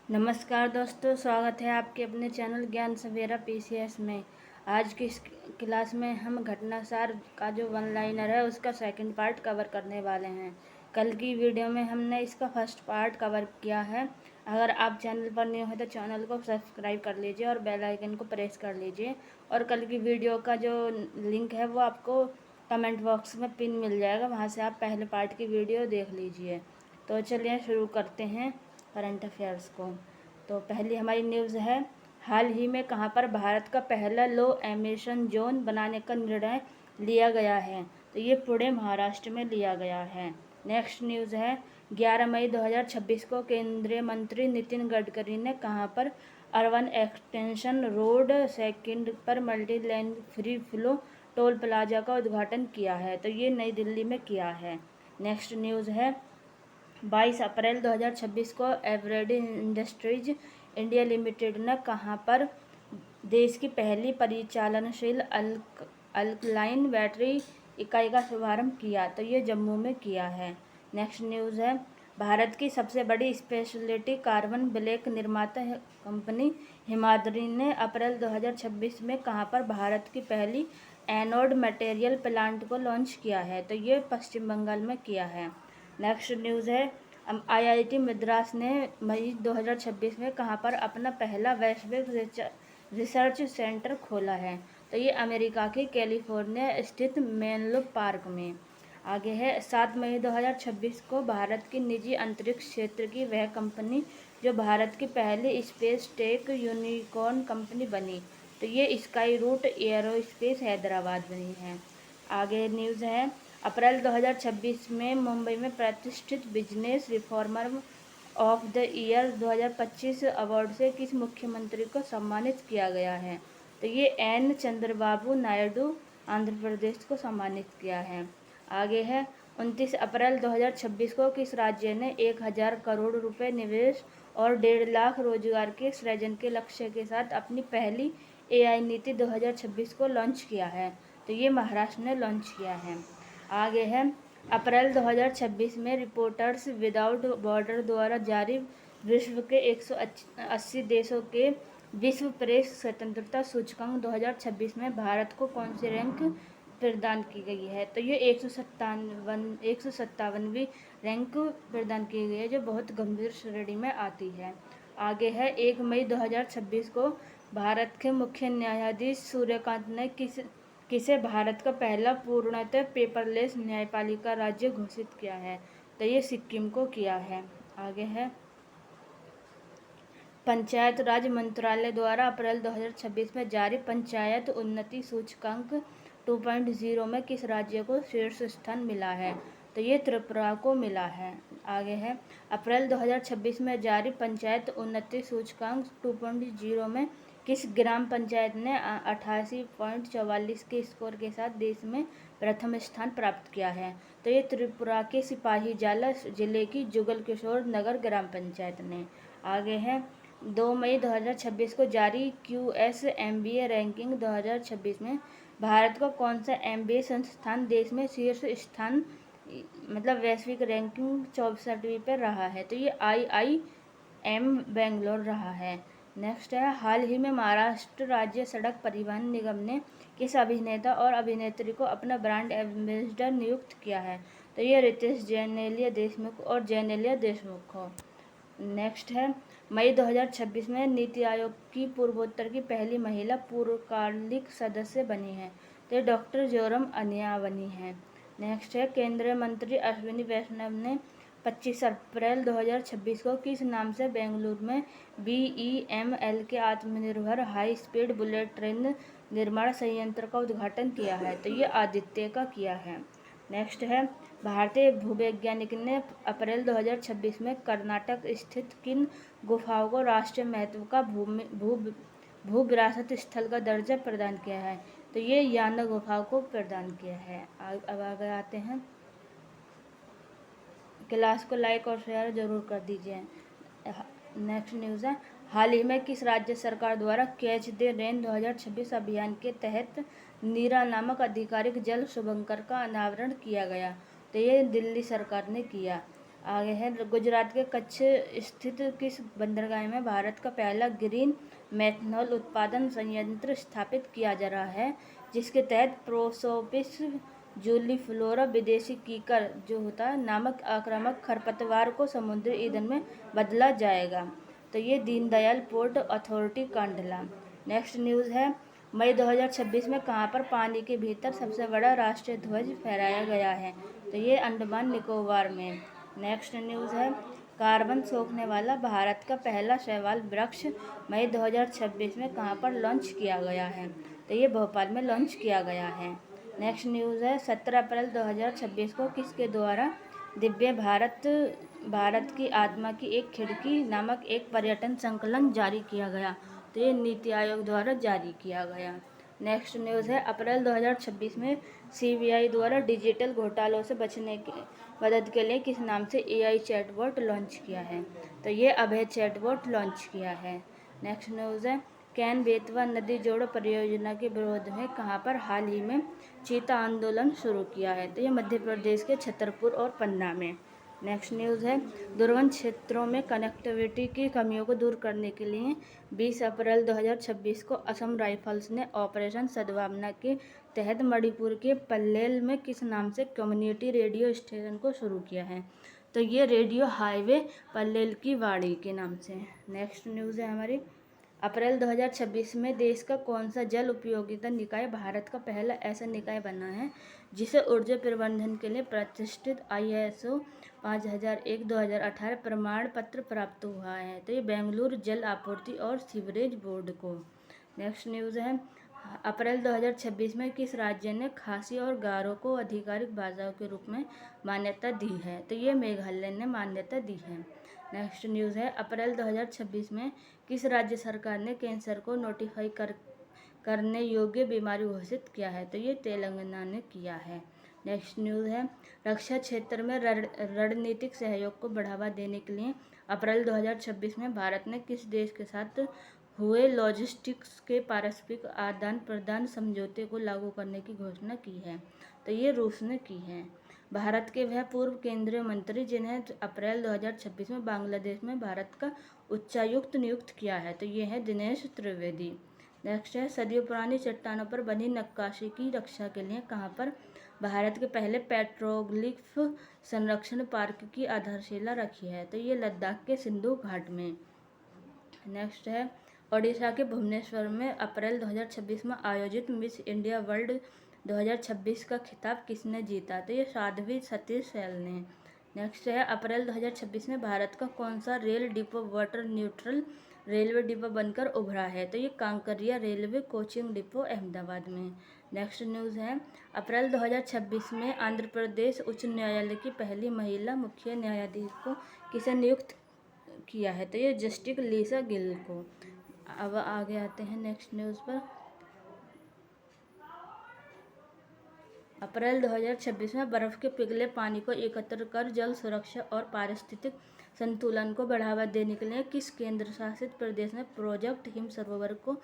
नमस्कार दोस्तों, स्वागत है आपके अपने चैनल ज्ञान सवेरा पीसीएस में। आज की इस क्लास में हम घटनासार का जो वन लाइनर है उसका सेकंड पार्ट कवर करने वाले हैं। कल की वीडियो में हमने इसका फर्स्ट पार्ट कवर किया है। अगर आप चैनल पर न्यू हैं तो चैनल को सब्सक्राइब कर लीजिए और बेल आइकन को प्रेस कर लीजिए। और कल की वीडियो का जो लिंक है वो आपको कमेंट बॉक्स में पिन मिल जाएगा, वहाँ से आप पहले पार्ट की वीडियो देख लीजिए। तो चलिए शुरू करते हैं करंट अफेयर्स को। तो पहली हमारी न्यूज़ है, हाल ही में कहां पर भारत का पहला लो एमिशन जोन बनाने का निर्णय लिया गया है। तो ये पुणे महाराष्ट्र में लिया गया है। नेक्स्ट न्यूज़ है, 11 मई 2026 को केंद्रीय मंत्री नितिन गडकरी ने कहां पर अर्बन एक्सटेंशन रोड सेकंड पर multi lane free flow toll plaza का उद्घाटन किया है। तो ये नई दिल्ली में किया है। नेक्स्ट न्यूज़ है, 22 अप्रैल 2026 को एवरेडी इंडस्ट्रीज इंडिया लिमिटेड ने कहां पर देश की पहली परिचालनशील अल्कलाइन बैटरी इकाई का शुभारंभ किया। तो ये जम्मू में किया है। नेक्स्ट न्यूज़ है, भारत की सबसे बड़ी स्पेशलिटी कार्बन ब्लैक निर्माता कंपनी हिमाद्री ने अप्रैल 2026 में कहां पर भारत की पहली एनोड मटेरियल प्लांट को लॉन्च किया है। तो ये पश्चिम बंगाल में किया है। नेक्स्ट न्यूज़ है, आईआईटी मद्रास ने मई 2026 में कहां पर अपना पहला वैश्विक रिसर्च सेंटर खोला है। तो ये अमेरिका के कैलिफोर्निया स्थित मेनलो पार्क में। आगे है, 7 मई 2026 को भारत की निजी अंतरिक्ष क्षेत्र की वह कंपनी जो भारत की पहली स्पेस टेक यूनिकॉर्न कंपनी बनी। तो ये स्काई रूट एयरोस्पेस हैदराबाद बनी है। आगे न्यूज़ है, अप्रैल 2026 में मुंबई में प्रतिष्ठित business reformer of the year 2025 award से किस मुख्यमंत्री को सम्मानित किया गया है। तो ये एन चंद्रबाबू नायडू आंध्र प्रदेश को सम्मानित किया है। आगे है, 29 अप्रैल 2026 को किस राज्य ने 1000 करोड़ रुपए निवेश और 1.5 लाख रोजगार के सृजन के लक्ष्य के साथ अपनी पहली एआई नीति 2026 को लॉन्च किया है। तो ये महाराष्ट्र ने लॉन्च किया है। आगे है, अप्रैल 2026 में रिपोर्टर्स विदाउट बॉर्डर द्वारा जारी विश्व के 180 देशों के विश्व प्रेस स्वतंत्रता सूचकांक 2026 में भारत को कौन सी रैंक प्रदान की गई है। तो ये 157वीं रैंक प्रदान की गई है, जो बहुत गंभीर श्रेणी में आती है। आगे है, 1 मई 2026 को भारत के मुख्य न्यायाधीश सूर्यकांत ने किसे भारत का पहला पूर्णतः पेपरलेस न्यायपालिका राज्य घोषित किया है। तो ये सिक्किम को किया है। आगे है, पंचायत राज मंत्रालय द्वारा अप्रैल 2026 में जारी पंचायत उन्नति सूचकांक 2.0 में किस राज्य को शीर्ष स्थान मिला है। तो ये त्रिपुरा को मिला है। आगे है, अप्रैल 2026 में जारी पंचायत उन्नति सूचकांक 2.0 में किस ग्राम पंचायत ने 88.44 के स्कोर के साथ देश में प्रथम स्थान प्राप्त किया है। तो ये त्रिपुरा के सिपाहीजाला जिले की जुगल किशोर नगर ग्राम पंचायत ने। आगे है, 2 मई 2026 को जारी QS MBA रैंकिंग 2026 में भारत का कौन सा MBA संस्थान देश में शीर्ष स्थान मतलब वैश्विक रैंकिंग 64वीं पर रहा है। तो ये IIM बेंगलोर रहा है। नेक्स्ट है, हाल ही में महाराष्ट्र राज्य सड़क परिवहन निगम ने किस अभिनेता और अभिनेत्री को अपना ब्रांड एम्बेसडर नियुक्त किया है। तो ये रितेश जेनेलिया देशमुख और जेनेलिया देशमुख हो। नेक्स्ट है, मई 2026 में नीति आयोग की पूर्वोत्तर की पहली महिला पूर्णकालिक सदस्य बनी है। तो डॉक्टर जोरम अनिया बनी है। नेक्स्ट है, केंद्रीय मंत्री अश्विनी वैष्णव ने 25 अप्रैल 2026 को किस नाम से बेंगलुरु में BEML के आत्मनिर्भर हाई स्पीड बुलेट ट्रेन निर्माण संयंत्र का उद्घाटन किया है। तो ये आदित्य का किया है। नेक्स्ट है, भारतीय भूवैज्ञानिक ने अप्रैल 2026 में कर्नाटक स्थित किन गुफाओं को राष्ट्रीय महत्व का भू विरासत स्थल का दर्जा प्रदान किया है। तो ये याना गुफाओं को प्रदान किया है। अब आगे आते हैं, क्लास को लाइक और शेयर जरूर कर दीजिए। नेक्स्ट न्यूज़ है, हाल ही में किस राज्य सरकार द्वारा कैच द रेन 2026 अभियान के तहत नीरा नामक आधिकारिक जल शुभंकर का अनावरण किया गया। तो ये दिल्ली सरकार ने किया। आगे है गुजरात के कच्छ स्थित किस बंदरगाह में भारत का पहला ग्रीन मेथनॉल उत्पादन संयंत्र स्थापित किया जा रहा है, जिसके तहत प्रोसोपिस जूलीफ्लोरा विदेशी कीकर जो होता है नामक आक्रामक खरपतवार को समुद्री ईंधन में बदला जाएगा। तो ये Deendayal port authority Kandla. Next news है मई 2026 में कहाँ पर पानी के भीतर सबसे बड़ा राष्ट्रीय ध्वज फहराया गया है? तो ये अंडमान निकोबार में। नेक्स्ट न्यूज़ है कार्बन सोखने वाला भारत का पहला शैवाल वृक्ष मई 2026 में कहाँ पर लॉन्च किया गया है? तो ये भोपाल में लॉन्च किया गया है। नेक्स्ट न्यूज़ है 17 अप्रैल 2026 को किसके द्वारा दिव्य भारत की आत्मा की एक खिड़की नामक एक पर्यटन संकलन जारी किया गया? तो ये नीति आयोग द्वारा जारी किया गया। नेक्स्ट न्यूज़ है अप्रैल 2026 में सीबीआई द्वारा डिजिटल घोटालों से बचने की मदद के लिए किस नाम से एआई चैटबॉट लॉन्च किया है? तो ये अभय चैटबॉट लॉन्च किया है। नेक्स्ट न्यूज़ है कैन बेतवा नदी जोड़ो परियोजना के विरोध में कहाँ पर हाल ही में चीता आंदोलन शुरू किया है? तो ये मध्य प्रदेश के छतरपुर और पन्ना में। नेक्स्ट न्यूज़ है दुर्गम क्षेत्रों में कनेक्टिविटी की कमियों को दूर करने के लिए 20 अप्रैल 2026 को असम राइफल्स ने ऑपरेशन सद्भावना के तहत मणिपुर के पल्लेल में किस नाम से कम्युनिटी रेडियो स्टेशन को शुरू किया है? तो ये रेडियो हाईवे पल्लेल की वाड़ी के नाम से। नेक्स्ट न्यूज़ है हमारी अप्रैल 2026 में देश का कौन सा जल उपयोगिता निकाय भारत का पहला ऐसा निकाय बना है जिसे ऊर्जा प्रबंधन के लिए प्रतिष्ठित ISO 5001-2018 प्रमाण पत्र प्राप्त हुआ है? तो ये बेंगलुरु जल आपूर्ति और सीवरेज बोर्ड को। नेक्स्ट न्यूज़ है अप्रैल 2026 में किस राज्य ने खासी और गारो को आधिकारिक भाषाओं के रूप में मान्यता दी है? तो ये मेघालय ने मान्यता दी है। नेक्स्ट न्यूज़ है अप्रैल 2026 में किस राज्य सरकार ने कैंसर को नोटिफाई करने योग्य बीमारी घोषित किया है? तो ये तेलंगाना ने किया है। नेक्स्ट न्यूज़ है रक्षा क्षेत्र में रणनीतिक सहयोग को बढ़ावा देने के लिए अप्रैल 2026 में भारत ने किस देश के साथ हुए लॉजिस्टिक्स के पारस्परिक आदान प्रदान समझौते को लागू करने की घोषणा की है? तो ये रूस ने की है। भारत के वह पूर्व केंद्रीय मंत्री जिन्हें अप्रैल 2026 में बांग्लादेश में भारत का उच्चायुक्त नियुक्त किया है? तो ये है दिनेश त्रिवेदी। नेक्स्ट है सदियों पुरानी चट्टानों पर बनी नक्काशी की रक्षा के लिए कहाँ पर भारत के पहले पेट्रोग्लिफ संरक्षण पार्क की आधारशिला रखी है? तो ये लद्दाख के सिंधु घाट में। नेक्स्ट है ओडिशा के भुवनेश्वर में अप्रैल 2026 में आयोजित मिस इंडिया वर्ल्ड 2026 का खिताब किसने जीता? तो ये साध्वी सतीश सैल ने। नेक्स्ट है अप्रैल 2026 में भारत का कौन सा rail depot water neutral railway depot बनकर उभरा है? तो ये Kankaria railway coaching depot Ahmedabad में। नेक्स्ट न्यूज़ है अप्रैल 2026 में आंध्र प्रदेश उच्च न्यायालय की पहली महिला मुख्य न्यायाधीश को किसे नियुक्त किया है? तो ये जस्टिस लीसा गिल को। अब आगे आते हैं नेक्स्ट न्यूज़ पर। अप्रैल 2026 में बर्फ के पिघले पानी को एकत्र कर जल सुरक्षा और पारिस्थितिक संतुलन को बढ़ावा देने के लिए किस केंद्र शासित प्रदेश ने प्रोजेक्ट हिम सरोवर को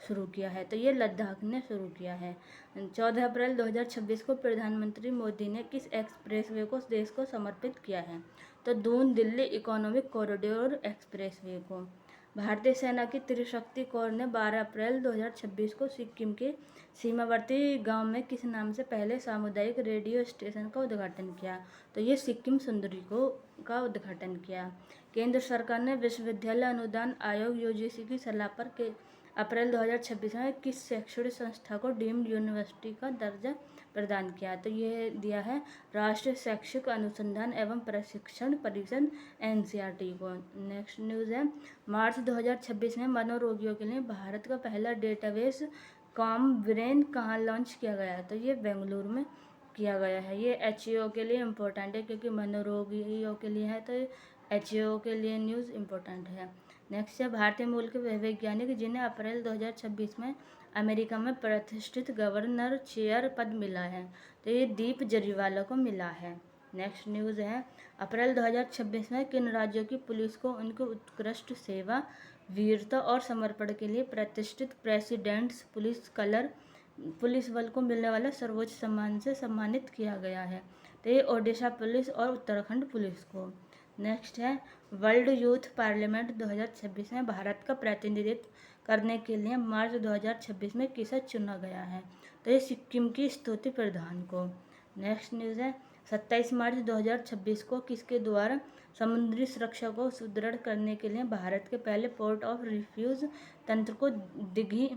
शुरू किया है? तो ये लद्दाख ने शुरू किया है। 14 अप्रैल 2026 को प्रधानमंत्री मोदी ने किस एक्सप्रेसवे को देश को समर्पित किया है? तो Doon Delhi economic corridor expressway को। भारतीय सेना की त्रिशक्ति कोर ने 12 अप्रैल 2026 को सिक्किम के सीमावर्ती गांव में किस नाम से पहले सामुदायिक रेडियो स्टेशन का उद्घाटन किया? तो ये सिक्किम सुंदरी का उद्घाटन किया। केंद्र सरकार ने विश्वविद्यालय अनुदान आयोग UGC की सलाह पर के अप्रैल 2026 में किस शैक्षणिक संस्था को डीम्ड यूनिवर्सिटी का दर्जा प्रदान किया? तो ये दिया है राष्ट्रीय शैक्षिक अनुसंधान एवं प्रशिक्षण परिषद NCERT को। नेक्स्ट न्यूज़ है मार्च 2026 में मनोरोगियों के लिए भारत का पहला डेटाबेस कॉम ब्रेन कहाँ लॉन्च किया गया है? तो ये बेंगलुरु में किया गया है। ये HAO के लिए इम्पोर्टेंट है क्योंकि मनोरोगियों के लिए है, तो HAO के लिए न्यूज़ इम्पोर्टेंट है। नेक्स्ट है भारतीय मूल के वैज्ञानिक जिन्हें अप्रैल 2026 में अमेरिका में प्रतिष्ठित गवर्नर चेयर पद मिला है? तो ये दीप जरीवाला को मिला है। नेक्स्ट न्यूज़ है अप्रैल 2026 में किन राज्यों की पुलिस को उनकी उत्कृष्ट सेवा वीरता और समर्पण के लिए प्रतिष्ठित प्रेसिडेंट्स पुलिस बल को मिलने वाला सर्वोच्च सम्मान से सम्मानित किया गया है? तो ये ओडिशा पुलिस और उत्तराखंड पुलिस को। नेक्स्ट है वर्ल्ड यूथ पार्लियामेंट 2026 में भारत का प्रतिनिधित्व करने के लिए मार्च 2026 में किसे चुना गया है? तो ये सिक्किम की स्तुति प्रधान को। नेक्स्ट न्यूज़ है 27 मार्च 2026 को किसके द्वारा समुद्री सुरक्षा को सुदृढ़ करने के लिए भारत के पहले पोर्ट ऑफ रिफ्यूज तंत्र को दिघी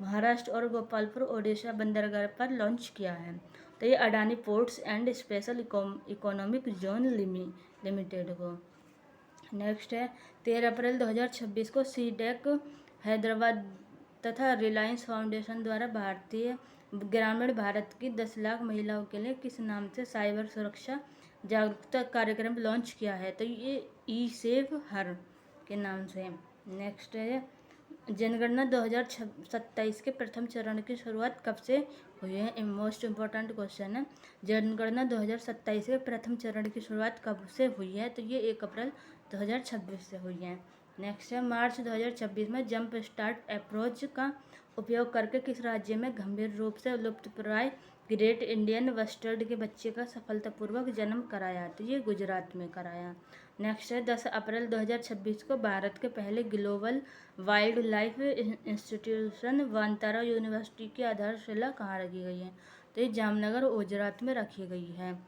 महाराष्ट्र और गोपालपुर ओडिशा बंदरगाह पर लॉन्च किया है? तो ये Adani ports and special economic zone limited को। नेक्स्ट है 13 अप्रैल 2026 को सीडेक हैदराबाद तथा रिलायंस फाउंडेशन द्वारा भारतीय ग्रामीण भारत की 10 लाख महिलाओं के लिए किस नाम से साइबर सुरक्षा जागरूकता कार्यक्रम लॉन्च किया है? तो ये ई सेव हर के नाम से। नेक्स्ट है जनगणना 2027 के प्रथम चरण की शुरुआत कब से हुई है? मोस्ट इम्पोर्टेंट क्वेश्चन है। जनगणना 2027 के प्रथम चरण की शुरुआत कब से हुई है? तो ये 1 अप्रैल 2026 से हुई है। नेक्स्ट है मार्च 2026 में जंप स्टार्ट अप्रोच का उपयोग करके किस राज्य में गंभीर रूप से लुप्तप्राय ग्रेट इंडियन बस्टर्ड के बच्चे का सफलतापूर्वक जन्म कराया? तो ये गुजरात में कराया। नेक्स्ट है 10 अप्रैल 2026 को भारत के पहले global wildlife institution Vantara university की आधारशिला कहाँ रखी गई है? तो ये जामनगर गुजरात में रखी गई है।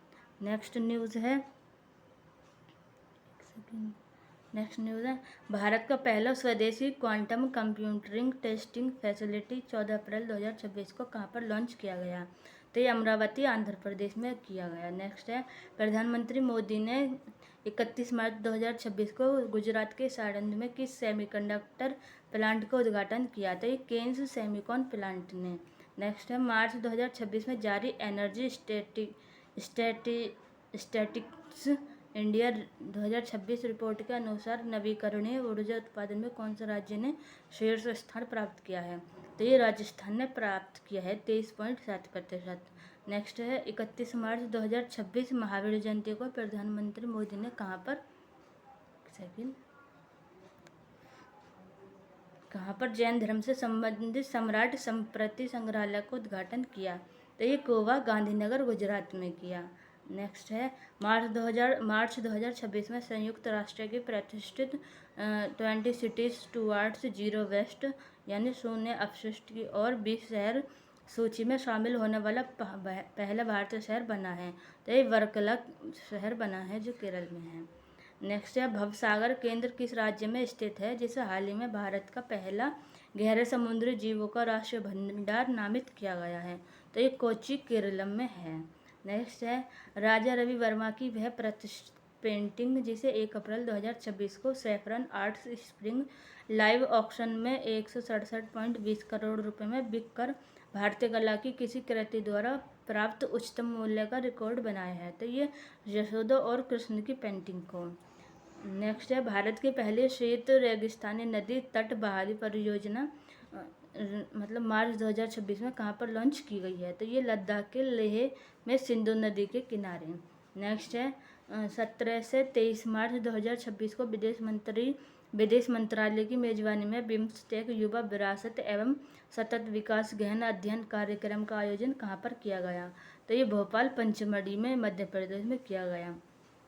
नेक्स्ट न्यूज़ है भारत का पहला स्वदेशी क्वांटम कंप्यूटिंग टेस्टिंग फैसिलिटी 14 अप्रैल 2026 को कहाँ पर लॉन्च किया गया? तो ये अमरावती आंध्र प्रदेश में किया गया। नेक्स्ट है प्रधानमंत्री मोदी ने 31 मार्च 2026 को गुजरात के साणंद में किस सेमीकंडक्टर प्लांट का उद्घाटन किया? तो ये केन्स सेमीकॉन प्लांट ने। नेक्स्ट है मार्च 2026 में जारी एनर्जी स्टैटिस्टिक्स इंडिया 2026 रिपोर्ट के अनुसार नवीकरणीय ऊर्जा उत्पादन में कौन सा राज्य ने शीर्ष स्थान प्राप्त किया है? तो ये राजस्थान ने प्राप्त किया है 23.7%। नेक्स्ट है 31 मार्च 2026 महावीर जयंती को प्रधानमंत्री मोदी ने कहाँ पर जैन धर्म से संबंधित सम्राट संप्रति संग्रहालय को उद्घाटन किया? तो ये गोवा गांधीनगर गुजरात में किया। नेक्स्ट है मार्च 2026 में संयुक्त राष्ट्र की प्रतिष्ठित 20 सिटीज टुवार्ड्स जीरो वेस्ट यानी शून्य अपशिष्ट की और 20 शहर सूची में शामिल होने वाला पहला भारतीय शहर बना है। तो ये वर्कला शहर बना है जो केरल में है। नेक्स्ट है भवसागर केंद्र किस राज्य में स्थित है जिसे हाल ही में भारत का पहला गहरे समुद्री जीवों का राष्ट्रीय भंडार नामित किया गया है? तो ये कोच्चि केरलम में है। नेक्स्ट है राजा रवि वर्मा की वह प्रतिष्ठित पेंटिंग जिसे 1 अप्रैल 2026 को saffron arts spring live auction में 167.20 करोड़ रुपए में बिककर भारतीय कला की किसी कृति द्वारा प्राप्त उच्चतम मूल्य का रिकॉर्ड बनाया है? तो ये यशोदा और कृष्ण की पेंटिंग को। नेक्स्ट है भारत की पहली शीत रेगिस्तानी नदी तट बहाली परियोजना मतलब मार्च 2026 में कहाँ पर लॉन्च की गई है? तो ये लद्दाख के लेह में सिंधु नदी के किनारे। नेक्स्ट है 17 से 23 मार्च 2026 को विदेश मंत्रालय की मेजबानी में बिम्स्टेक युवा विरासत एवं सतत विकास गहन अध्ययन कार्यक्रम का आयोजन कहाँ पर किया गया? तो ये भोपाल पंचमढ़ी में मध्य प्रदेश में किया गया।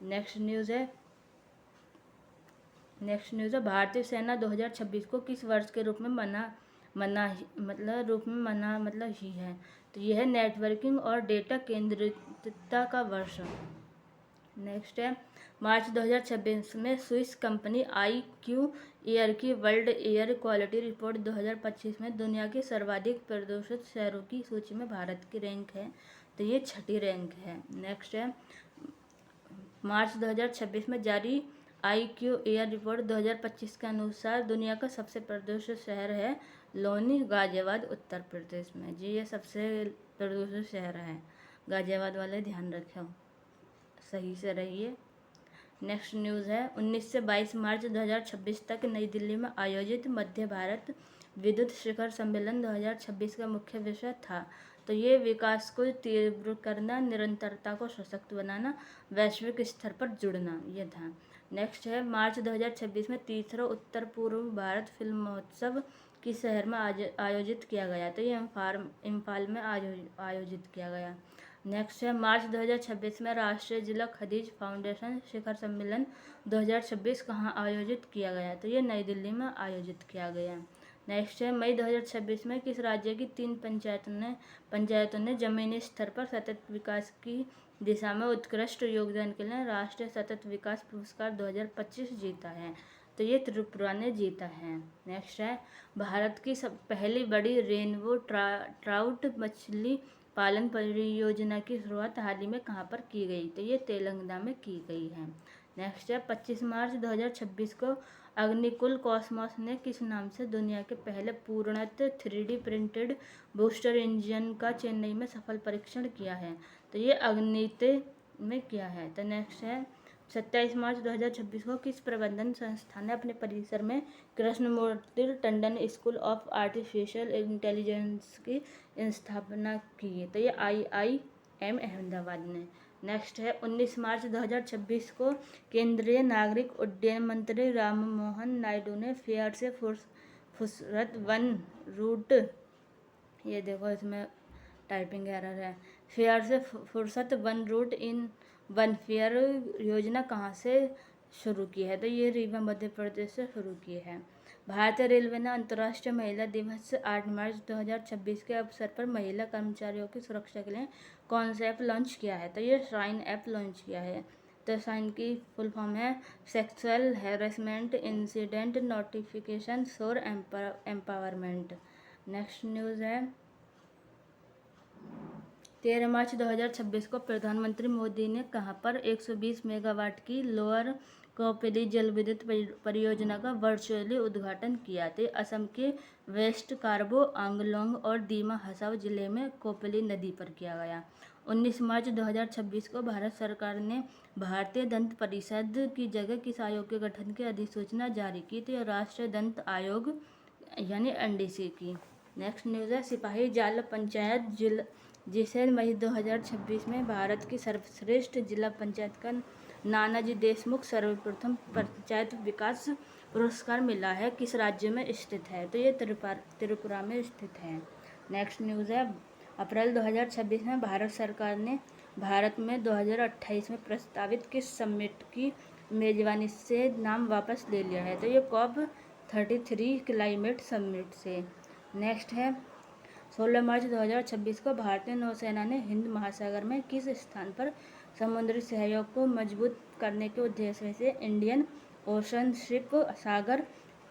नेक्स्ट न्यूज़ है भारतीय सेना 2026 को किस वर्ष के रूप में मना ही है? तो यह है नेटवर्किंग और डेटा केंद्रितता का वर्ष। नेक्स्ट है मार्च 2026 में स्विस कंपनी IQ एयर की वर्ल्ड एयर क्वालिटी रिपोर्ट 2025 में दुनिया के सर्वाधिक प्रदूषित शहरों की सूची में भारत की रैंक है? तो ये 6ठी रैंक है। नेक्स्ट है मार्च 2026 में जारी IQ एयर रिपोर्ट 2025 के अनुसार दुनिया का सबसे प्रदूषित शहर है लोनी गाजियाबाद उत्तर प्रदेश में। जी ये सबसे प्रदूषित शहर है गाजियाबाद वाले, ध्यान रखें, सही से रहिए। नेक्स्ट न्यूज़ है 19 से 22 मार्च 2026 तक नई दिल्ली में आयोजित मध्य भारत विद्युत शिखर सम्मेलन 2026 का मुख्य विषय था? तो ये विकास को तीव्र करना, निरंतरता को सशक्त बनाना, वैश्विक स्तर पर जुड़ना, ये था। नेक्स्ट है मार्च 2026 में तीसरा उत्तर पूर्व भारत फिल्म महोत्सव किस शहर में आयोजित किया गया? तो ये इम्फाल में आयोजित किया गया। नेक्स्ट है मार्च 2026 में राष्ट्रीय जिला खनिज फाउंडेशन शिखर सम्मेलन 2026 कहाँ आयोजित किया गया? तो ये नई दिल्ली में आयोजित किया गया। नेक्स्ट है मई 2026 में किस राज्य की 3 पंचायतों ने जमीनी स्तर पर सतत विकास की दिशा में उत्कृष्ट योगदान के लिए राष्ट्रीय सतत विकास पुरस्कार 2025 जीता है? तो ये त्रिपुरा ने जीता है। नेक्स्ट है भारत की पहली बड़ी रेनबो ट्राउट मछली पालन परियोजना की शुरुआत हाल ही में कहाँ पर की गई? तो ये तेलंगाना में की गई है। नेक्स्ट है 25 मार्च 2026 को अग्निकुल कॉस्मोस ने किस नाम से दुनिया के पहले पूर्णतः 3D प्रिंटेड बूस्टर इंजन का चेन्नई में सफल परीक्षण किया है? तो ये अग्निते में किया है। तो नेक्स्ट है 27 मार्च 2026 को किस प्रबंधन संस्थान ने अपने परिसर में Krishnamurthy Tandon school of artificial intelligence की स्थापना की? तो ये IIM अहमदाबाद ने। नेक्स्ट है 19 मार्च 2026 को केंद्रीय नागरिक उड्डयन मंत्री राममोहन नायडू ने फेयर से फुर्सत वन रूट, ये देखो इसमें टाइपिंग एरर है, फेयर से फुर्सत one route in one fare योजना कहाँ से शुरू की है? तो ये रीवा मध्य प्रदेश से शुरू की है। भारतीय रेलवे ने अंतर्राष्ट्रीय महिला दिवस 8 मार्च 2026 के अवसर पर महिला कर्मचारियों की सुरक्षा के लिए कौन सा ऐप लॉन्च किया है? तो ये शाइन ऐप लॉन्च किया है। तो शाइन की फुल फॉर्म है sexual harassment incident notification for empowerment. Next news है 13 मार्च 2026 को प्रधानमंत्री मोदी ने कहां पर 120 मेगावाट की लोअर कोपिली जल विद्युत परियोजना का वर्चुअली उद्घाटन किया? तो असम के वेस्ट कार्बो आंगलोंग और दीमा हसाव जिले में कोपिली नदी पर किया गया। 19 मार्च 2026 को भारत सरकार ने भारतीय दंत परिषद की जगह किस आयोग के गठन की अधिसूचना जारी की? तो राष्ट्रीय दंत आयोग यानी NDC की। नेक्स्ट न्यूज़ है सिपाही जाल पंचायत जिसे मई 2026 में भारत की सर्वश्रेष्ठ जिला पंचायत का नानाजी देशमुख सर्वप्रथम पंचायत विकास पुरस्कार मिला है, किस राज्य में स्थित है? तो ये त्रिपुरा में स्थित है। नेक्स्ट न्यूज़ है अप्रैल 2026 में भारत सरकार ने भारत में 2028 में प्रस्तावित किस समिट की मेजबानी से नाम वापस ले लिया है? तो ये COP33 क्लाइमेट समिट से। नेक्स्ट है 16 मार्च 2026 को भारतीय नौसेना ने हिंद महासागर में किस स्थान पर समुद्री सहयोग को मजबूत करने के उद्देश्य से इंडियन ओशन शिप सागर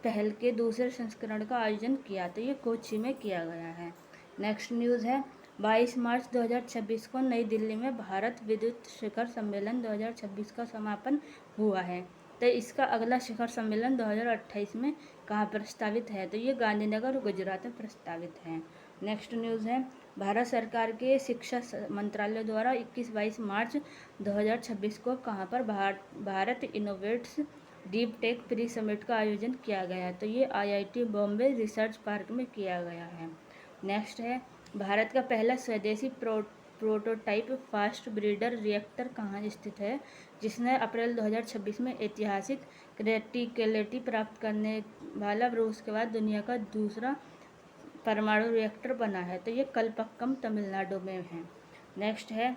पहल के दूसरे संस्करण का आयोजन किया? तो ये कोच्चि में किया गया है। नेक्स्ट न्यूज़ है 22 मार्च 2026 को नई दिल्ली में भारत विद्युत शिखर सम्मेलन 2026 का समापन हुआ है। तो इसका अगला शिखर सम्मेलन 2028 में कहाँ प्रस्तावित है? तो ये गांधीनगर गुजरात में प्रस्तावित है। नेक्स्ट न्यूज़ है भारत सरकार के शिक्षा मंत्रालय द्वारा 21-22 मार्च 2026 को कहाँ पर Bharat innovates deep tech pre summit का आयोजन किया गया? तो ये IIT बॉम्बे रिसर्च पार्क में किया गया है। नेक्स्ट है भारत का पहला स्वदेशी प्रोटोटाइप फास्ट ब्रीडर रिएक्टर कहाँ स्थित है, जिसने अप्रैल 2026 में ऐतिहासिक क्रिटिकलिटी प्राप्त करने वाला रूस के बाद दुनिया का दूसरा परमाणु रिएक्टर बना है? तो ये कलपक्कम तमिलनाडु में है। नेक्स्ट है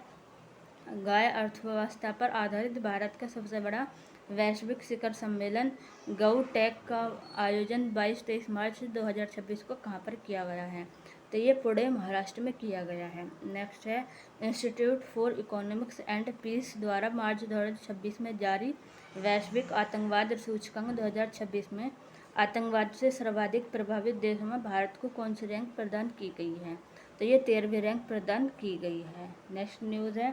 गाय अर्थव्यवस्था पर आधारित भारत का सबसे बड़ा वैश्विक शिखर सम्मेलन गौ टेक का आयोजन 22-23 मार्च 2026 को कहाँ पर किया गया है? तो ये पुणे महाराष्ट्र में किया गया है। नेक्स्ट है Institute for Economics and Peace द्वारा मार्च 2026 में जारी वैश्विक आतंकवाद सूचकांक 2026 में आतंकवाद से सर्वाधिक प्रभावित देशों में भारत को कौन सी रैंक प्रदान की गई है? तो ये 13वीं रैंक प्रदान की गई है। नेक्स्ट न्यूज़ है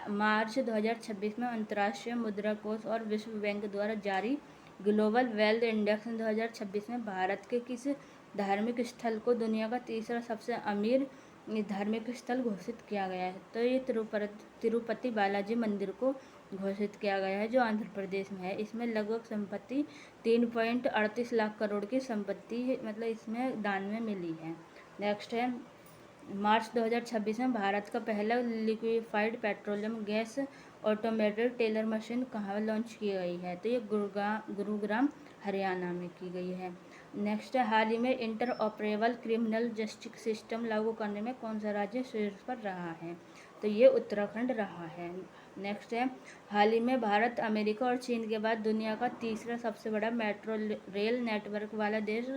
मार्च 2026 में अंतर्राष्ट्रीय मुद्रा कोष और विश्व बैंक द्वारा जारी ग्लोबल वेल्थ इंडेक्स 2026 में भारत के किस धार्मिक स्थल को दुनिया का तीसरा सबसे अमीर धार्मिक स्थल घोषित किया गया है? तो ये तिरुपति बालाजी मंदिर को घोषित किया गया है, जो आंध्र प्रदेश में है। इसमें लगभग संपत्ति 3.38 लाख करोड़ की संपत्ति मतलब इसमें दान में मिली है। नेक्स्ट है मार्च 2026 में भारत का पहला liquefied petroleum gas automated teller machine कहाँ लॉन्च की गई है? तो ये गुरुग्राम हरियाणा में की गई है। नेक्स्ट है हाल ही में inter operable criminal justice system लागू करने में कौन सा राज्य शीर्ष पर रहा है? तो ये उत्तराखंड रहा है। नेक्स्ट है, हाल ही में भारत अमेरिका और चीन के बाद दुनिया का तीसरा सबसे बड़ा मेट्रो रेल नेटवर्क वाला देश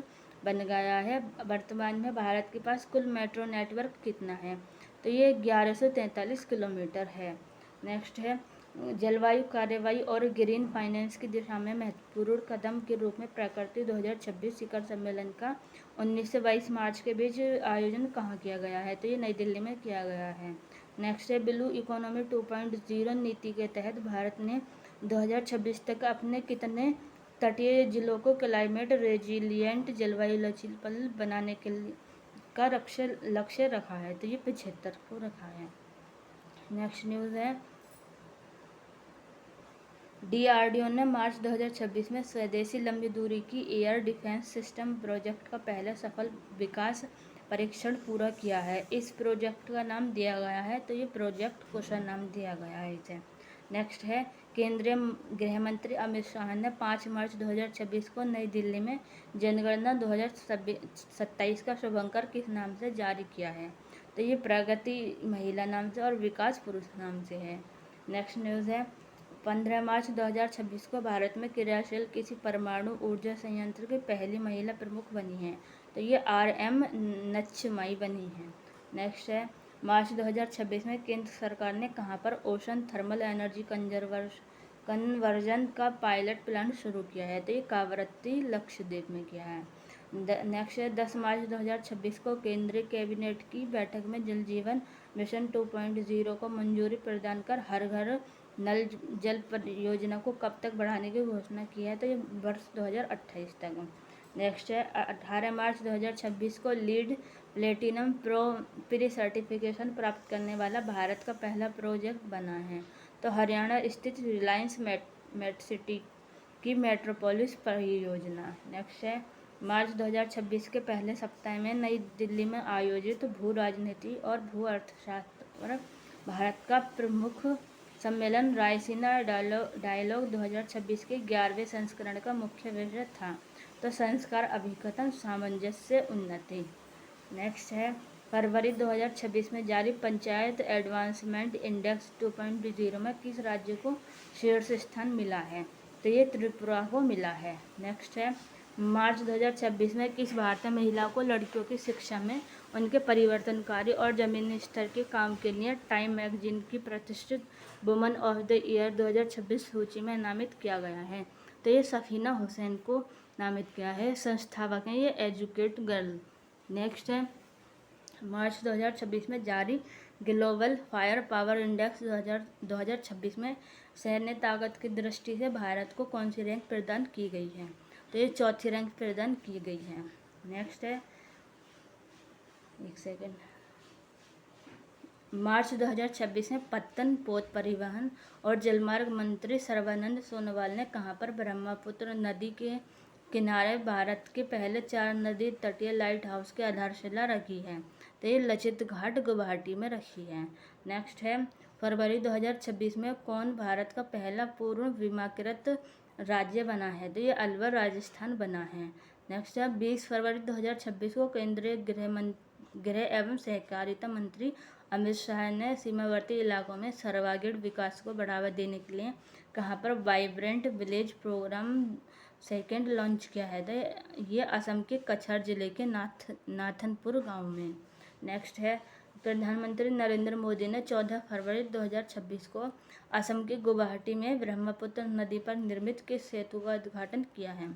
बन गया है। वर्तमान में भारत के पास कुल मेट्रो नेटवर्क कितना है? तो ये 1143 किलोमीटर है। नेक्स्ट है, जलवायु कार्रवाई और ग्रीन फाइनेंस की दिशा में महत्वपूर्ण कदम के रूप में प्रकृति 2026 शिखर सम्मेलन का 19 से 22 मार्च के बीच आयोजन कहाँ किया गया है? तो ये नई दिल्ली में किया गया है। नेक्स्ट है, ब्लू इकोनॉमी 2.0 नीति के तहत भारत ने 2026 तक अपने कितने तटीय जिलों को क्लाइमेट रेजिलिएंट जलवायु लचीलापन बनाने के लिए का लक्ष्य रखा है? तो ये 75 को रखा है। नेक्स्ट न्यूज़ है, DRDO ने मार्च 2026 में स्वदेशी लंबी दूरी की एयर डिफेंस सिस्टम प्रोजेक्ट का पहला सफल विकास परीक्षण पूरा किया है। इस प्रोजेक्ट का नाम दिया गया है, तो ये प्रोजेक्ट कुशल नाम दिया गया है इसे। नेक्स्ट है, केंद्रीय गृह मंत्री अमित शाह ने 5 मार्च 2026 को नई दिल्ली में जनगणना 2027 का शुभांकर किस नाम से जारी किया है? तो ये प्रगति महिला नाम से और विकास पुरुष नाम से है। नेक्स्ट न्यूज़ है, 15 मार्च 2026 को भारत में क्रियाशील किसी परमाणु ऊर्जा संयंत्र की पहली महिला प्रमुख बनी है? तो ये RM नच्छमाई बनी है। नेक्स्ट है, मार्च 2026 में केंद्र सरकार ने कहाँ पर ओशन थर्मल एनर्जी कन्वर्जन का पायलट प्लांट शुरू किया है? तो ये कावरत्ती लक्षद्वीप में किया है। नेक्स्ट है, 10 मार्च 2026 को केंद्रीय कैबिनेट की बैठक में जल जीवन मिशन 2.0 को मंजूरी प्रदान कर हर घर नल जल परियोजना को कब तक बढ़ाने की घोषणा की है? तो ये वर्ष 2028 तक। नेक्स्ट है, 18 मार्च 2026 को लीड प्लेटिनम प्री सर्टिफिकेशन प्राप्त करने वाला भारत का पहला प्रोजेक्ट बना है? तो हरियाणा स्थित रिलायंस मेट सिटी की मेट्रोपोलिस परियोजना। नेक्स्ट है, मार्च 2026 के पहले सप्ताह में नई दिल्ली में आयोजित भू राजनीति और भू अर्थशास्त्र पर भारत का प्रमुख सम्मेलन रायसीना डायलॉग 2026 के 11वें संस्करण का मुख्य विषय था। तो संस्कार अभिकथन सामंजस्य उन्नति। नेक्स्ट है, फरवरी 2026 में जारी पंचायत एडवांसमेंट इंडेक्स 2.0 में किस राज्य को शीर्ष स्थान मिला है? तो ये त्रिपुरा को मिला है। नेक्स्ट है, मार्च 2026 में किस भारतीय महिला को लड़कियों की शिक्षा में उनके परिवर्तनकारी और जमीनी स्तर के काम के लिए टाइम मैगजीन की प्रतिष्ठित वुमन ऑफ द ईयर 2026 सूची में नामित किया गया है? तो ये सफीना हुसैन को नामित किया है। संस्थापक हैं ये एजुकेट गर्ल। नेक्स्ट है, मार्च 2026 में जारी ग्लोबल फायर पावर इंडेक्स 2026 में सैन्य ताकत की दृष्टि से भारत को कौन सी रैंक प्रदान की गई है? तो ये 4थी रैंक प्रदान की गई है। नेक्स्ट है, एक सेकेंड, मार्च 2026 में पत्तन पोत परिवहन और जलमार्ग मंत्री सर्बानंद सोनोवाल ने कहाँ पर ब्रह्मपुत्र नदी के किनारे भारत के पहले 4 नदी तटीय लाइट हाउस की आधारशिला रखी है? तो ये लचित घाट गुवाहाटी में रखी है। नेक्स्ट है, फरवरी 2026 में कौन भारत का पहला पूर्ण बीमाकृत राज्य बना है? तो ये अलवर राजस्थान बना है। नेक्स्ट है, 20 फरवरी 2026 को केंद्रीय गृह एवं सहकारिता मंत्री अमित शाह ने सीमावर्ती इलाकों में सर्वांगीण विकास को बढ़ावा देने के लिए कहाँ पर Vibrant Village Programme second launch किया है? तो ये असम के कछार जिले के नाथनपुर गांव में। नेक्स्ट है, प्रधानमंत्री नरेंद्र मोदी ने 14 फरवरी 2026 को असम के गुवाहाटी में ब्रह्मपुत्र नदी पर निर्मित किस सेतु का उद्घाटन किया है?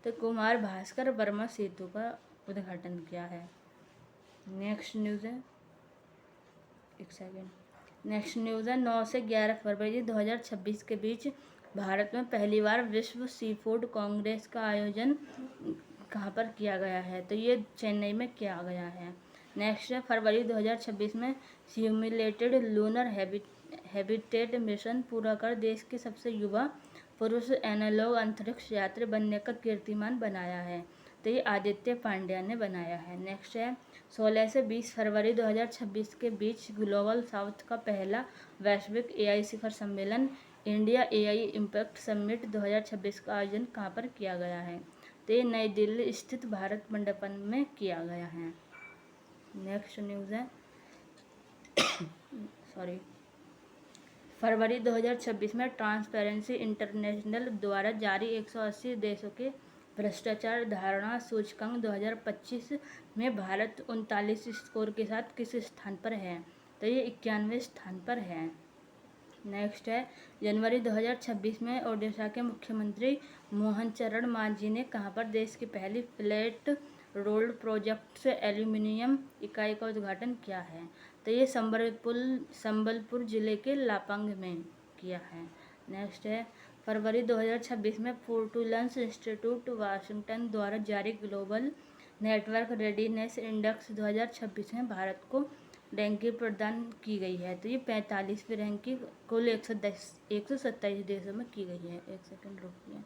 तो कुमार भास्कर वर्मा सेतु का उद्घाटन किया है। नेक्स्ट न्यूज़ है, एक सेकेंड, नेक्स्ट न्यूज़ है, 9 से 11 फरवरी 2026 के बीच भारत में पहली बार विश्व सी फूड कांग्रेस का आयोजन कहाँ पर किया गया है? तो ये चेन्नई में किया गया है। नेक्स्ट है, फरवरी 2026 में सिम्युलेटेड लूनर हैबिटेट मिशन पूरा कर देश के सबसे युवा पुरुष एनालॉग अंतरिक्ष यात्री बनने का कीर्तिमान बनाया है? तो ये आदित्य पांड्या ने बनाया है। नेक्स्ट है, 16 से 20 फरवरी 2026 के बीच ग्लोबल साउथ का पहला वैश्विक AI शिखर सम्मेलन इंडिया AI इम्पैक्ट समिट 2026 का आयोजन कहाँ पर किया गया है? तो ये नई दिल्ली स्थित भारत मंडपम में किया गया है। नेक्स्ट न्यूज़ है, फरवरी 2026 में ट्रांसपेरेंसी इंटरनेशनल द्वारा जारी 180 देशों के भ्रष्टाचार धारणा सूचकांक 2025 में भारत 39 स्कोर के साथ किस स्थान पर है? तो ये 91वें स्थान पर है। नेक्स्ट है, जनवरी 2026 में ओडिशा के मुख्यमंत्री मोहन चरण मांझी ने कहाँ पर देश की पहली फ्लैट रोल्ड प्रोजेक्ट से एल्यूमिनियम इकाई का उद्घाटन किया है? तो ये संबलपुर जिले के लापंग में किया है। नेक्स्ट है, फरवरी 2026 में फोर्टुलन्स इंस्टीट्यूट वाशिंगटन द्वारा जारी ग्लोबल नेटवर्क रेडीनेस इंडेक्स 2026 में भारत को रैंकिंग प्रदान की गई है। तो ये 45वीं रैंकिंग कुल 127 देशों में की गई है। एक सेकंड रुकिए।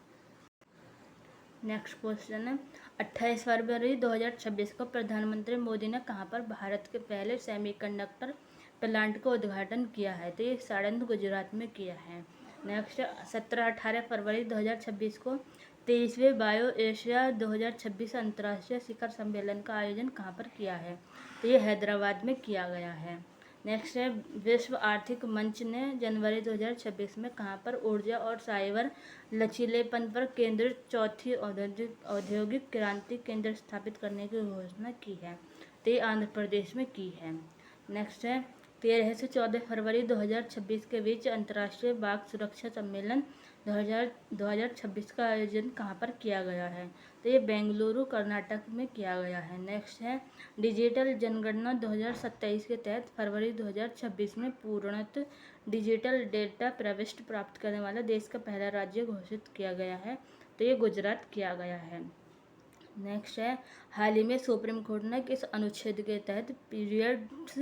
नेक्स्ट क्वेश्चन है, 28 फरवरी 2026 को प्रधानमंत्री मोदी ने कहाँ पर भारत के पहले सेमीकंडक्टर प्लांट का उद्घाटन किया है? तो ये साड़ंद गुजरात में किया है। नेक्स्ट, 17-18 फरवरी 2026 को 23वें बायो एशिया 2026 अंतर्राष्ट्रीय शिखर सम्मेलन का आयोजन कहाँ पर किया है? तो ये हैदराबाद में किया गया है। नेक्स्ट है, विश्व आर्थिक मंच ने जनवरी 2026 में कहाँ पर ऊर्जा और साइबर लचीलेपन पर केंद्रित चौथी औद्योगिक क्रांति केंद्र स्थापित करने की घोषणा की है? तो ये आंध्र प्रदेश में की है। नेक्स्ट है, 13 से 14 फरवरी 2026 के बीच अंतर्राष्ट्रीय बाघ सुरक्षा सम्मेलन 2026 का आयोजन कहाँ पर किया गया है? तो ये बेंगलुरु कर्नाटक में किया गया है। नेक्स्ट है, डिजिटल जनगणना 2027 के तहत फरवरी 2026 में पूर्णतः डिजिटल डेटा प्रविष्टि प्राप्त करने वाला देश का पहला राज्य घोषित किया गया है। तो ये गुजरात किया गया है। नेक्स्ट है, हाल ही में सुप्रीम कोर्ट ने किस अनुच्छेद के तहत पीरियड्स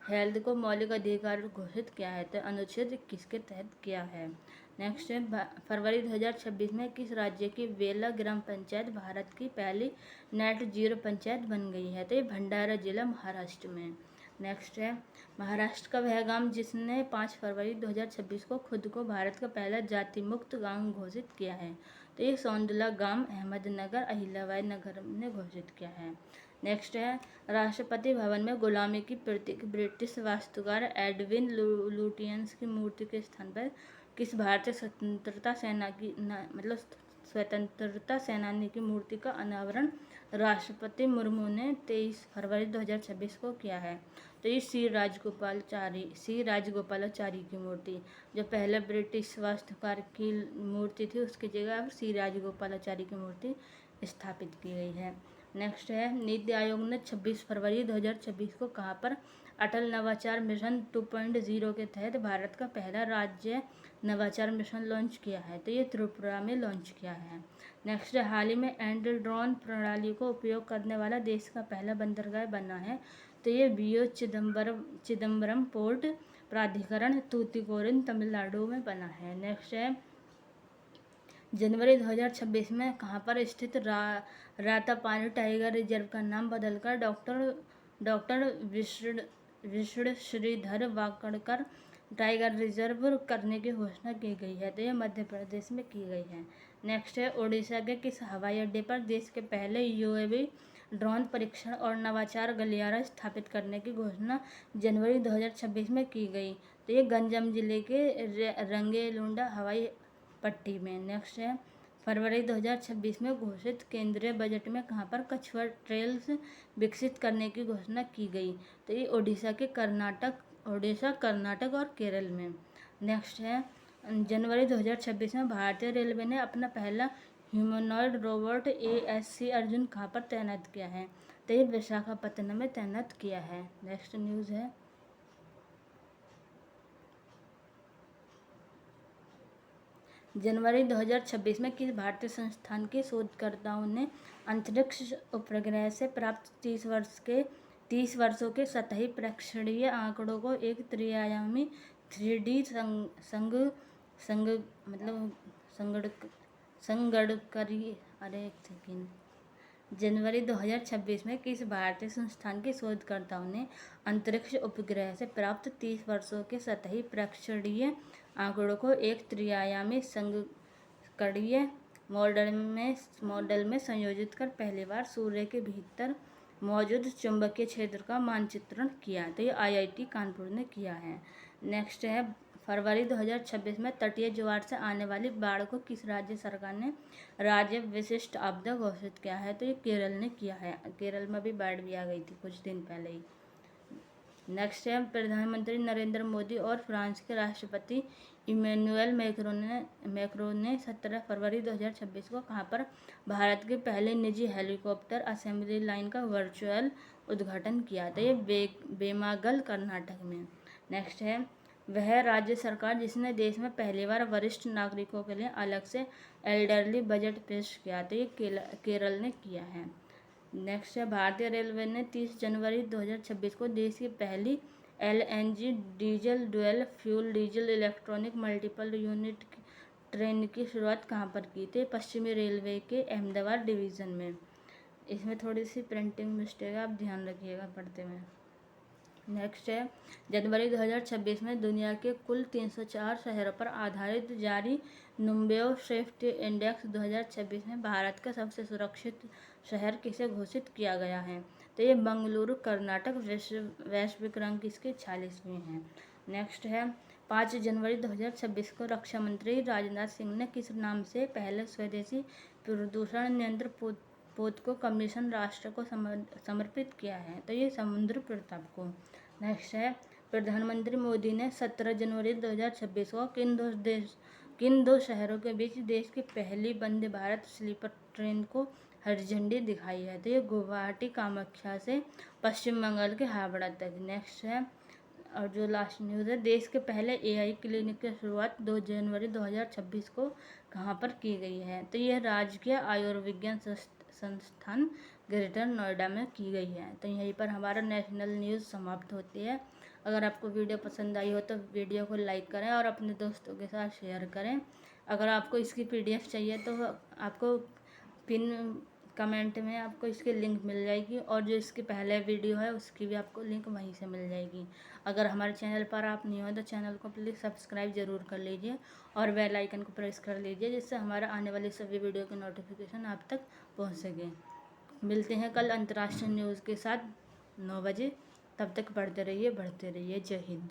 हेल्थ को मौलिक अधिकार घोषित किया है? तो अनुच्छेद 21 के तहत किया है। नेक्स्ट है, फरवरी 2026 में किस राज्य की वेला ग्राम पंचायत भारत की पहली नेट जीरो पंचायत बन गई है? तो ये भंडारा जिला महाराष्ट्र में। नेक्स्ट है, महाराष्ट्र का वह गांव जिसने 5 फरवरी 2026 को खुद को भारत का पहला जाति मुक्त गांव घोषित किया है? तो ये सौंदला गांव अहमदनगर अहिल्याबाई नगर ने घोषित किया है। नेक्स्ट है, राष्ट्रपति भवन में गुलामी की प्रतीक ब्रिटिश वास्तुकार एडविन लुटियंस की मूर्ति के स्थान पर किस भारतीय स्वतंत्रता सेनानी की मूर्ति का अनावरण राष्ट्रपति मुर्मू ने 23 फरवरी 2026 को किया है? तो ये सी राजगोपालाचारी की मूर्ति, जो पहले ब्रिटिश वास्तुकार की मूर्ति थी उसकी जगह अब सी राजगोपालाचारी की मूर्ति स्थापित की गई है। नेक्स्ट है, नीति आयोग ने 26 फरवरी 2026 को कहाँ पर अटल नवाचार मिशन 2.0 के तहत भारत का पहला राज्य नवाचार मिशन लॉन्च किया है? तो ये त्रिपुरा में लॉन्च किया है। नेक्स्ट, हाल ही में एंड ड्रोन प्रणाली को उपयोग करने वाला देश का पहला बंदरगाह बना है? तो ये बीओ चिदम्बरम पोर्ट प्राधिकरण तूतीकोरिन तमिलनाडु में बना है। नेक्स्ट है, जनवरी 2026 में कहाँ पर स्थित रातापानी टाइगर रिजर्व का नाम बदलकर doctor Vishnu Shridhar Wakankar tiger reserve करने की घोषणा की गई है? तो ये मध्य प्रदेश में की गई है। नेक्स्ट है, उड़ीसा के किस हवाई अड्डे पर देश के पहले यूएवी ड्रोन परीक्षण और नवाचार गलियारा स्थापित करने की घोषणा जनवरी 2026 में की गई? तो ये गंजम जिले के रंगेलुंडा हवाई पट्टी में। नेक्स्ट है, फरवरी 2026 में घोषित केंद्रीय बजट में कहाँ पर कछुआ ट्रेल्स विकसित करने की घोषणा की गई? तो ये ओडिशा, कर्नाटक और केरल में। नेक्स्ट है, जनवरी 2026 में भारतीय रेलवे ने अपना पहला ह्यूमनॉइड रोबोट ASC अर्जुन कहाँ पर तैनात किया है? तो ये विशाखापत्तनम में तैनात किया है। नेक्स्ट न्यूज़ है, जनवरी 2026 में किस भारतीय संस्थान के शोधकर्ताओं ने अंतरिक्ष उपग्रह से प्राप्त 30 वर्षों के सतही प्रेक्षणीय आंकड़ों को एक त्रिआयामी 3D जनवरी 2026 में किस भारतीय संस्थान के शोधकर्ताओं ने अंतरिक्ष उपग्रह से प्राप्त 30 वर्षों के सतही प्रेक्षणीय आंकड़ों को एक त्रिआयामी संगणकीय मॉडल में संयोजित कर पहली बार सूर्य के भीतर मौजूद चुंबकीय क्षेत्र का मानचित्रण किया? तो ये IIT कानपुर ने किया है। नेक्स्ट है फरवरी 2026 में तटीय ज्वार से आने वाली बाढ़ को किस राज्य सरकार ने राज्य विशिष्ट आपदा घोषित किया है? तो ये केरल ने किया है। केरल में भी बाढ़ भी आ गई थी कुछ दिन पहले ही। नेक्स्ट है प्रधानमंत्री नरेंद्र मोदी और फ्रांस के राष्ट्रपति इमैनुअल मैक्रोन ने 17 फरवरी 2026 को कहाँ पर भारत के पहले निजी हेलीकॉप्टर असेंबली लाइन का वर्चुअल उद्घाटन किया था? ये बेमागल कर्नाटक में। नेक्स्ट है वह राज्य सरकार जिसने देश में पहली बार वरिष्ठ नागरिकों के लिए अलग से एल्डरली बजट पेश किया था? ये केरल ने किया है। नेक्स्ट है भारतीय रेलवे ने 30 जनवरी 2026 को देश की पहली LNG diesel dual fuel diesel electronic multiple unit train की शुरुआत कहाँ पर की थी? पश्चिमी रेलवे के अहमदाबाद डिवीज़न में। इसमें थोड़ी सी प्रिंटिंग मिस्टेक है, आप ध्यान रखिएगा पढ़ते में। नेक्स्ट है जनवरी 2026 में दुनिया के कुल 304 शहरों पर आधारित जारी नुम्बेओ सेफ्टी इंडेक्स 2026 में भारत का सबसे सुरक्षित शहर किसे घोषित किया गया है? तो ये बेंगलुरु कर्नाटक वैश्विक रैंक इसके 46वें हैं। नेक्स्ट है 5 जनवरी 2026 को रक्षा मंत्री राजनाथ सिंह ने किस नाम से पहले स्वदेशी प्रदूषण नियंत्रण पोत को कमीशन राष्ट्र को समर्पित किया है? तो ये समुद्र प्रताप को। नेक्स्ट है प्रधानमंत्री मोदी ने 17 जनवरी 2026 को किन दो शहरों के बीच देश की पहली वंदे भारत स्लीपर ट्रेन को हरी झंडी दिखाई है? तो ये गुवाहाटी कामाख्या से पश्चिम बंगाल के हावड़ा तक। नेक्स्ट है और जो लास्ट न्यूज़ है देश के पहले AI क्लिनिक की शुरुआत 2 जनवरी 2026 को कहाँ पर की गई है? तो यह राजकीय आयुर्विज्ञान संस्थान ग्रेटर नोएडा में की गई है। तो यहीं पर हमारा नेशनल न्यूज़ समाप्त होती है। अगर आपको वीडियो पसंद आई हो तो वीडियो को लाइक करें और अपने दोस्तों के साथ शेयर करें। अगर आपको इसकी PDF चाहिए तो आपको पिन कमेंट में आपको इसकी लिंक मिल जाएगी और जो इसकी पहले वीडियो है उसकी भी आपको लिंक वहीं से मिल जाएगी। अगर हमारे चैनल पर आप नहीं हो तो चैनल को प्लीज़ सब्सक्राइब ज़रूर कर लीजिए और बेल आइकन को प्रेस कर लीजिए जिससे हमारा आने वाली सभी वीडियो की नोटिफिकेशन आप तक पहुंच सके। मिलते हैं कल अंतर्राष्ट्रीय न्यूज़ के साथ 9 बजे। तब तक पढ़ते रहिए, बढ़ते रहिए। जय हिंद।